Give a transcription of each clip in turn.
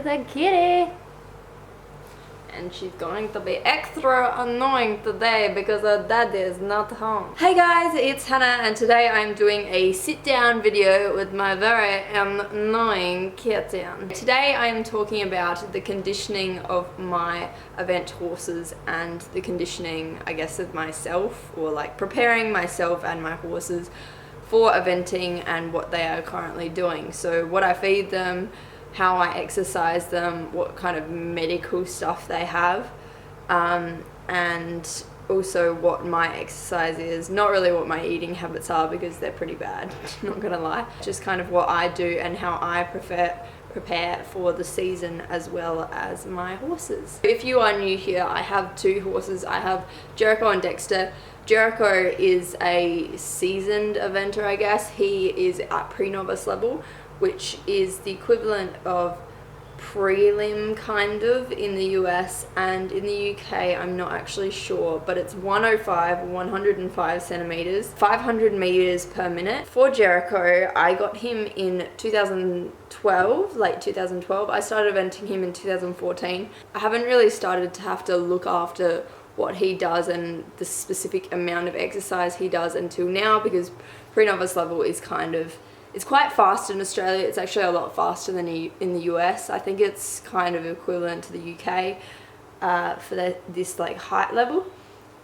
The kitty, and she's going to be extra annoying today because her daddy is not home. Hey guys, it's Hannah, and today I'm doing a sit down video with my very annoying kitten. Today I am talking about the conditioning of my event horses and the conditioning, I guess, of myself, or like preparing myself and my horses for eventing and what they are currently doing. So what I feed them, how I exercise them, what kind of medical stuff they have, and also what my exercise is. Not really what my eating habits are because they're pretty bad, not gonna lie. Just kind of what I do and how I prepare for the season as well as my horses. If you are new here, I have two horses. I have Jericho and Dexter. Jericho is a seasoned eventer, I guess. He is at pre-novice level, which is the equivalent of prelim kind of in the US, and in the UK I'm not actually sure, but it's 105 centimeters, 500 meters per minute. For Jericho, I got him in 2012, late 2012. I started eventing him in 2014. I haven't really started to have to look after what he does and the specific amount of exercise he does until now, because pre-novice level is it's quite fast in Australia. It's actually a lot faster than in the US. I think it's kind of equivalent to the UK for this like height level.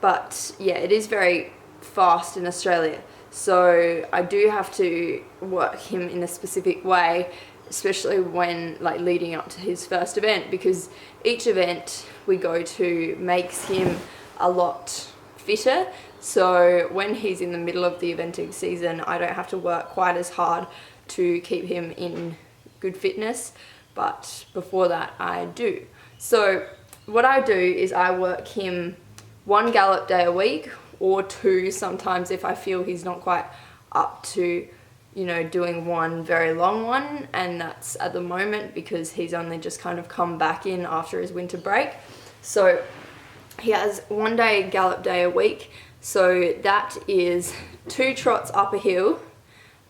But yeah, it is very fast in Australia. So I do have to work him in a specific way, especially when like leading up to his first event, because each event we go to makes him a lot fitter. So when he's in the middle of the eventing season, I don't have to work quite as hard to keep him in good fitness, but before that I do. So what I do is I work him one gallop day a week, or two sometimes if I feel he's not quite up to, you know, doing one very long one, and that's at the moment because he's only just kind of come back in after his winter break. So he has 1 day gallop day a week. So that is 2 trots up a hill,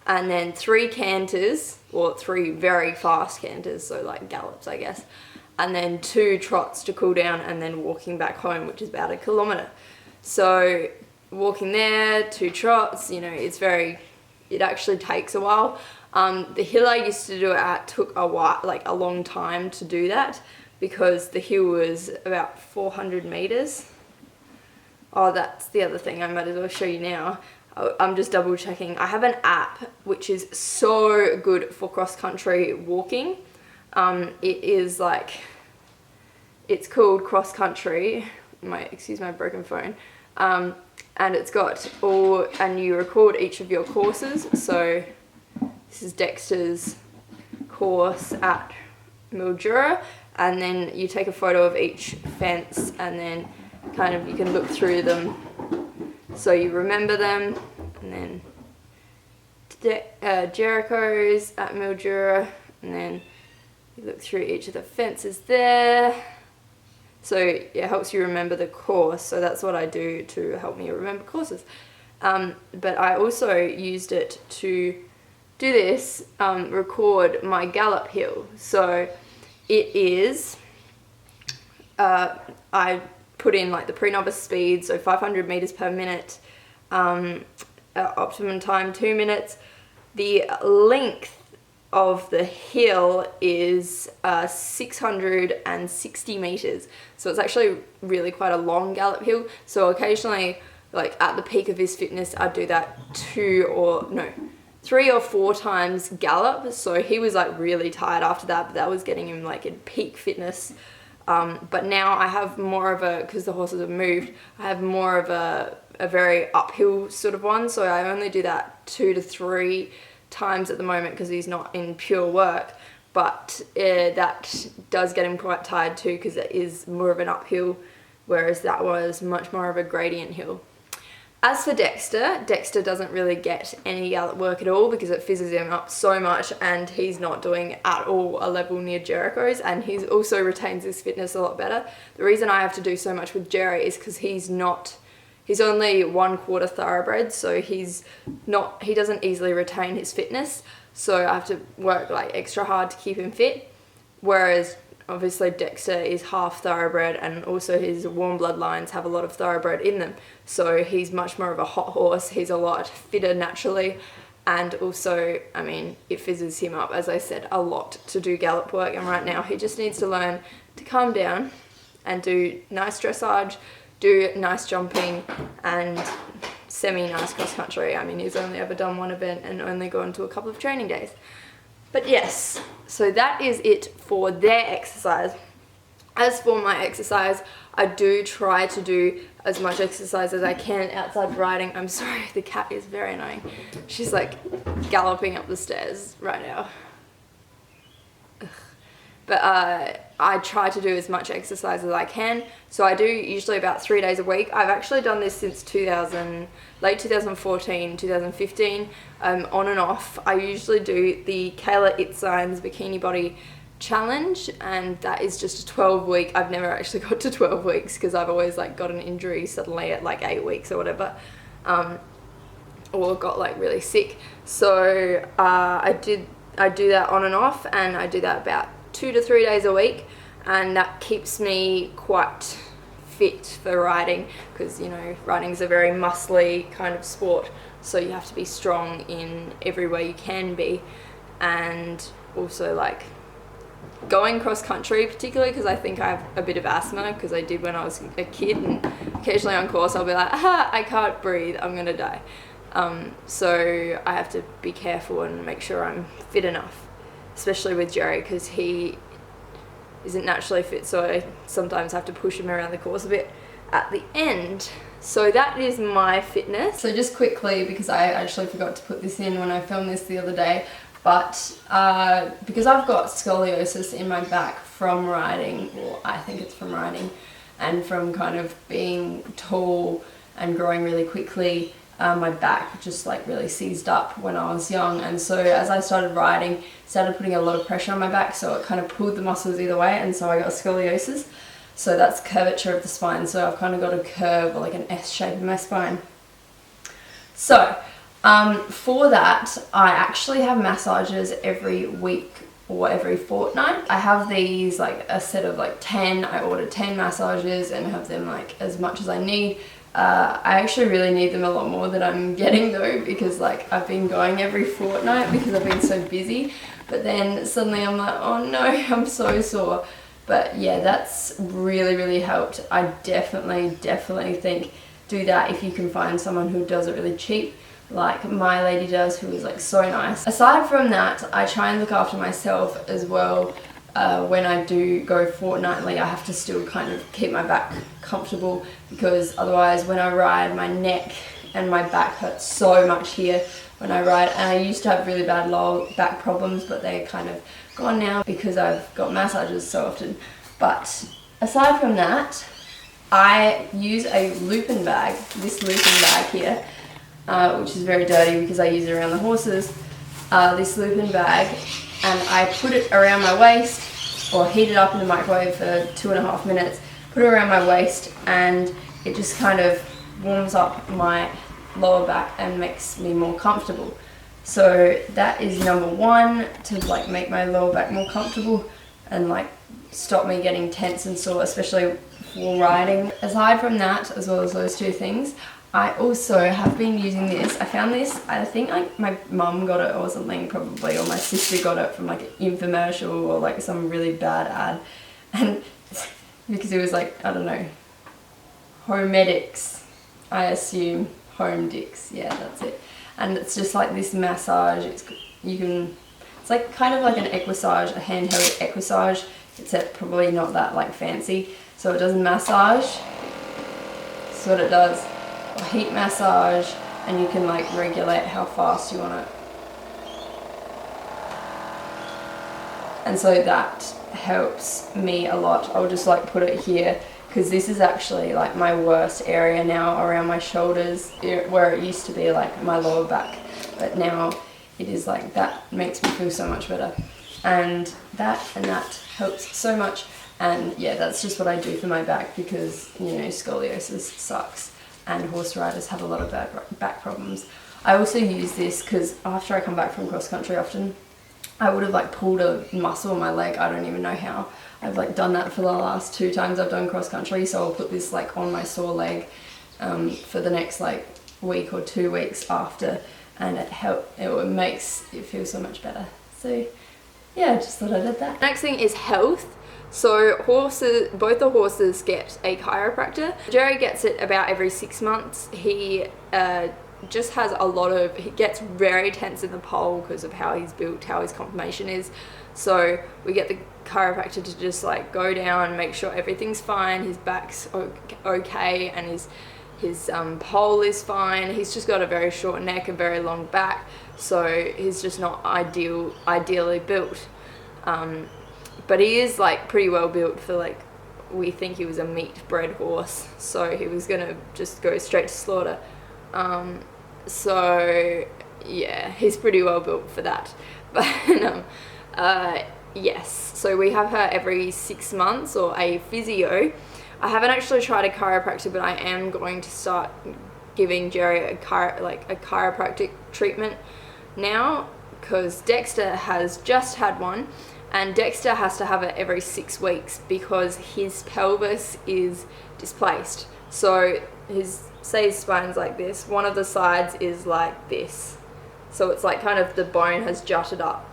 and then 3 canters, or 3 very fast canters, so like gallops I guess, and then 2 trots to cool down, and then walking back home, which is about 1 kilometer. So walking there, 2 trots, you know, it actually takes a while. The hill I used to do it at took a while, like a long time to do that, because the hill was about 400 meters. Oh, that's the other thing I might as well show you now. I'm just double checking. I have an app which is so good for cross-country walking. It is like, it's called Cross Country. Excuse my broken phone. And it's got and you record each of your courses. So this is Dexter's course at Mildura, and then you take a photo of each fence, and then kind of you can look through them so you remember them. And then Jericho's at Mildura, and then you look through each of the fences there, so it helps you remember the course. So that's what I do to help me remember courses. But I also used it to do this, record my gallop hill. So it is I put in like the pre-novice speed, so 500 meters per minute, optimum time 2 minutes. The length of the hill is 660 meters, so it's actually really quite a long gallop hill. So occasionally, like at the peak of his fitness, I'd do that 3 or 4 times gallop. So he was like really tired after that, but that was getting him like in peak fitness. But now I have more of because the horses have moved, I have more of a very uphill sort of one. So I only do that 2 to 3 times at the moment because he's not in pure work. But that does get him quite tired too, because it is more of an uphill, whereas that was much more of a gradient hill. As for Dexter, Dexter doesn't really get any gallop work at all because it fizzes him up so much, and he's not doing at all a level near Jericho's, and he also retains his fitness a lot better. The reason I have to do so much with Jerry is because he's only 1/4 thoroughbred, so he doesn't easily retain his fitness, so I have to work like extra hard to keep him fit. whereas obviously Dexter is half thoroughbred, and also his warm blood lines have a lot of thoroughbred in them. So he's much more of a hot horse. He's a lot fitter naturally. And also, I mean, it fizzes him up, as I said, a lot to do gallop work. And right now he just needs to learn to calm down and do nice dressage, do nice jumping, and semi-nice cross country. I mean, he's only ever done one event and only gone to a couple of training days. But yes, so that is it for their exercise. As for my exercise, I do try to do as much exercise as I can outside riding. I'm sorry, the cat is very annoying. She's like galloping up the stairs right now. Ugh. But I try to do as much exercise as I can. So I do usually about 3 days a week. I've actually done this since late 2014, 2015, on and off. I usually do the Kayla Itzines Bikini Body Challenge, and that is just a 12-week. I've never actually got to 12 weeks because I've always like got an injury suddenly at like 8 weeks or whatever, or got like really sick. So I do that on and off, and I do that about 2 to 3 days a week, and that keeps me quite fit for riding, because you know, riding is a very muscly kind of sport, so you have to be strong in every way you can be. And also like going cross country, particularly because I think I have a bit of asthma, because I did when I was a kid, and occasionally on course I'll be like, I can't breathe, I'm gonna die. So I have to be careful and make sure I'm fit enough, especially with Jerry, because he isn't naturally fit, so I sometimes have to push him around the course a bit at the end. So that is my fitness. So just quickly, because I actually forgot to put this in when I filmed this the other day, but because I've got scoliosis in my back from riding, or I think it's from riding, and from kind of being tall and growing really quickly, my back just like really seized up when I was young. And so as I started riding, started putting a lot of pressure on my back, so it kind of pulled the muscles either way, and so I got scoliosis. So that's curvature of the spine, so I've kind of got a curve, or like an S shape in my spine. So for that, I actually have massages every week or every fortnight. I have these like a set of like 10, I order 10 massages and have them like as much as I need. I actually really need them a lot more than I'm getting though, because like I've been going every fortnight because I've been so busy, but then suddenly I'm like, oh no, I'm so sore. But yeah, that's really helped. I definitely think do that if you can find someone who does it really cheap, like my lady does, who is like so nice. Aside from that, I try and look after myself as well. When I do go fortnightly, I have to still kind of keep my back comfortable, because otherwise when I ride, my neck and my back hurt so much here when I ride. And I used to have really bad low back problems, but they're kind of gone now because I've got massages so often. But aside from that, I use a Lupin bag, this Lupin bag here, which is very dirty because I use it around the horses, this Lupin bag, and I put it around my waist, or heat it up in the microwave for 2.5 minutes, put it around my waist, and it just kind of warms up my lower back and makes me more comfortable. So that is number one, to like make my lower back more comfortable and like stop me getting tense and sore, especially while riding. Aside from that, as well as those two things, I also have been using this. I found this, I think like my mum got it or something probably, or my sister got it from like an infomercial or like some really bad ad. And because it was like, I don't know, Homedics, I assume, Home Dicks, yeah, that's it. And it's just like this massage, it's like kind of like an equissage, a handheld equissage, except probably not that like fancy. So it does massage, that's what it does. A heat massage, and you can like regulate how fast you want it. And so that helps me a lot. I'll just like put it here, because this is actually like my worst area now, around my shoulders, where it used to be like my lower back, but now it is like, that makes me feel so much better. And that helps so much. And yeah, that's just what I do for my back, because you know, scoliosis sucks and horse riders have a lot of back problems. I also use this because after I come back from cross country often, I would have like pulled a muscle in my leg. I don't even know how. I've like done that for the last 2 times I've done cross country, so I'll put this like on my sore leg for the next like week or 2 weeks after, and it makes it feel so much better. So yeah, just thought I did that. Next thing is health. So both the horses get a chiropractor. Jerry gets it about every 6 months. He just has he gets very tense in the pole because of how he's built, how his conformation is. So we get the chiropractor to just like go down, make sure everything's fine, his back's okay, and his pole is fine. He's just got a very short neck, a very long back, so he's just not ideally built. But he is like pretty well built for like, we think he was a meat bred horse, so he was gonna just go straight to slaughter. So yeah, he's pretty well built for that. But yes, so we have her every 6 months, or a physio. I haven't actually tried a chiropractor, but I am going to start giving Jerry a chiropractic treatment now, because Dexter has just had one, and Dexter has to have it every 6 weeks because his pelvis is displaced. So his spine's like this, one of the sides is like this, so it's like kind of the bone has jutted up.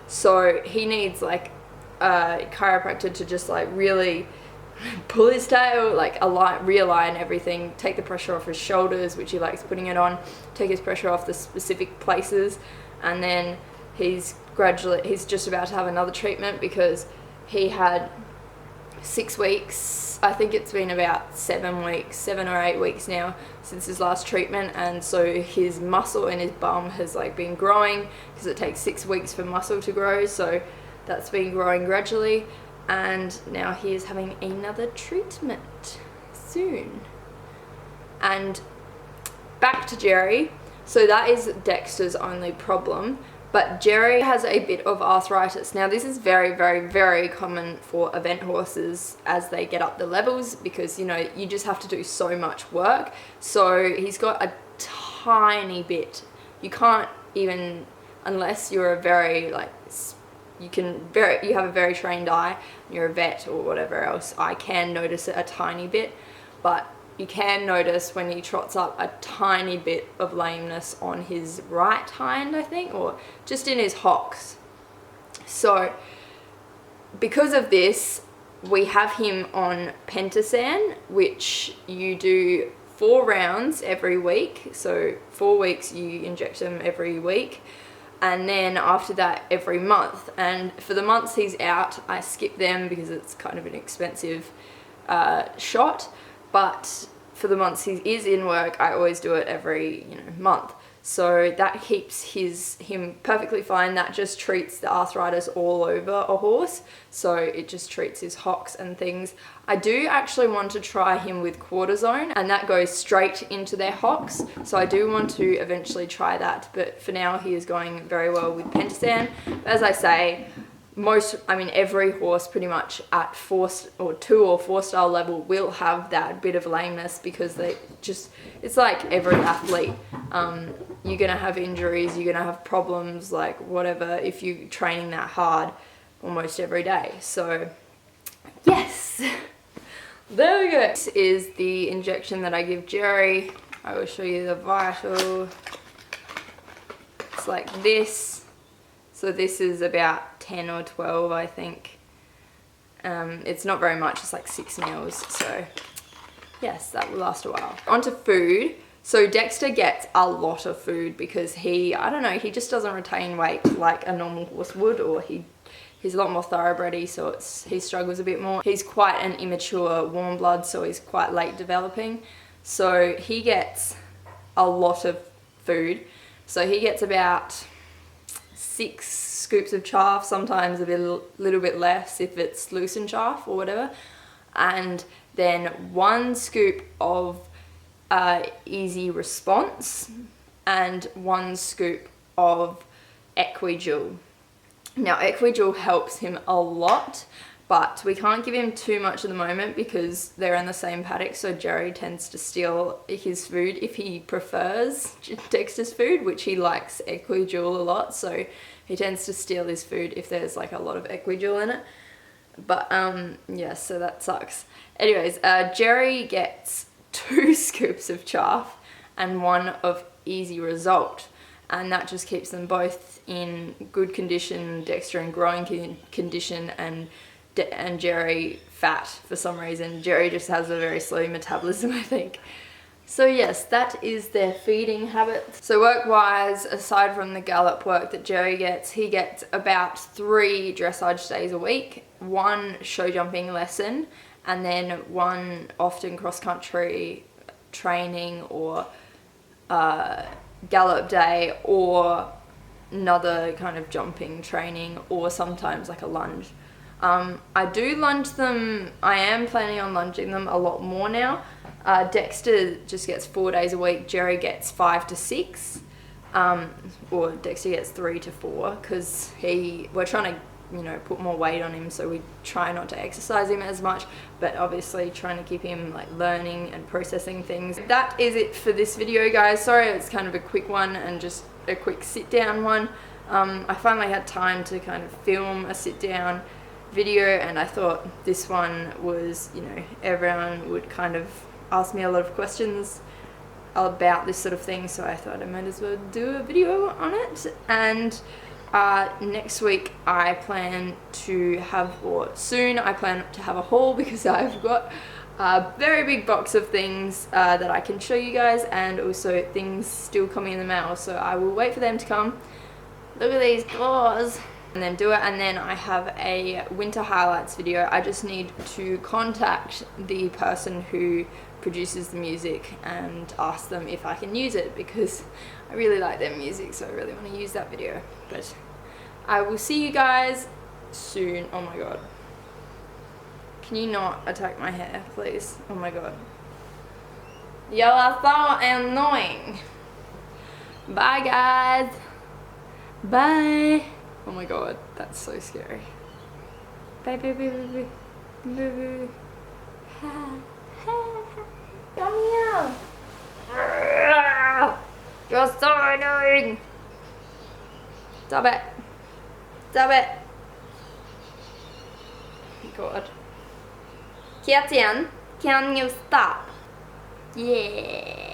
So he needs like a chiropractor to just like really pull his tail, like realign everything, take the pressure off his shoulders, which he likes putting it on, take his pressure off the specific places, and then he's just about to have another treatment because he had 6 weeks. I think it's been about 7 or 8 weeks now since his last treatment, and so his muscle in his bum has like been growing, because it takes 6 weeks for muscle to grow, so that's been growing gradually, and now he is having another treatment soon. And back to Jerry. So that is Dexter's only problem. But Jerry has a bit of arthritis. Now this is very, very, very common for event horses as they get up the levels, because you know, you just have to do so much work. So he's got a tiny bit. You can't even, unless you're a very like, you have a very trained eye, you're a vet or whatever else, I can notice it a tiny bit, but you can notice when he trots up a tiny bit of lameness on his right hind, I think, or just in his hocks. So because of this, we have him on Pentasan, which you do 4 rounds every week. So 4 weeks you inject him every week, and then after that every month. And for the months he's out, I skip them because it's kind of an expensive shot. But for the months he is in work, I always do it every month. So that keeps him perfectly fine. That just treats the arthritis all over a horse. So it just treats his hocks and things. I do actually want to try him with cortisone, and that goes straight into their hocks. So I do want to eventually try that. But for now he is going very well with Pentasan. As I say, every horse pretty much at 2 or 4 star level will have that bit of lameness, because it's like every athlete. You're gonna have injuries, you're gonna have problems, like whatever, if you're training that hard almost every day. So yes, there we go. This is the injection that I give Jerry. I will show you the vital. It's like this. So this is about 10 or 12, I think. It's not very much, it's like 6 mils. So yes, that will last a while. Onto food. So Dexter gets a lot of food because he just doesn't retain weight like a normal horse would, or he's a lot more thoroughbred, so he struggles a bit more. He's quite an immature warm blood, so he's quite late developing. So he gets a lot of food. So he gets about 6 scoops of chaff, sometimes a little bit less if it's loosened chaff or whatever, and then 1 scoop of Easy Response and 1 scoop of Equijul. Now Equijul helps him a lot, but we can't give him too much at the moment because they're in the same paddock, so Jerry tends to steal his food if he prefers Dexter's food, which he likes Equijul a lot, so he tends to steal his food if there's like a lot of equidul in it. But yeah, so that sucks. Anyways, Jerry gets 2 scoops of chaff and 1 of Easy Result, and that just keeps them both in good condition, Dexter in growing condition, and Jerry fat for some reason. Jerry just has a very slow metabolism, I think. So yes, that is their feeding habits. So work-wise, aside from the gallop work that Jerry gets, he gets about 3 dressage days a week, 1 show jumping lesson, and then 1 often cross-country training or gallop day, or another kind of jumping training, or sometimes like a lunge. I do lunge them. I am planning on lunging them a lot more now. Dexter just gets 4 days a week. Jerry gets 5 to 6, or Dexter gets 3 to 4, because we're trying to, you know, put more weight on him, so we try not to exercise him as much, but obviously trying to keep him like learning and processing things. That is it for this video, guys. Sorry, it's kind of a quick one and just a quick sit down one. I finally had time to kind of film a sit down video, and I thought this one was, you know, everyone would kind of ask me a lot of questions about this sort of thing, so I thought I might as well do a video on it. And next week I plan to have, or soon I plan to have a haul, because I've got a very big box of things that I can show you guys, and also things still coming in the mail, so I will wait for them to come. Look at these claws. And then do it, and then I have a winter highlights video. I just need to contact the person who produces the music and ask them if I can use it, because I really like their music, so I really want to use that video. But I will see you guys soon. Oh my god, can you not attack my hair, please? Oh my god, y'all are so annoying. Bye guys, bye. Oh my god, that's so scary. Bye, bye, bye, bye, bye, bye, bye. Come here. You're so annoying. Stop it. Stop it. God. Kitten, can you stop? Yeah.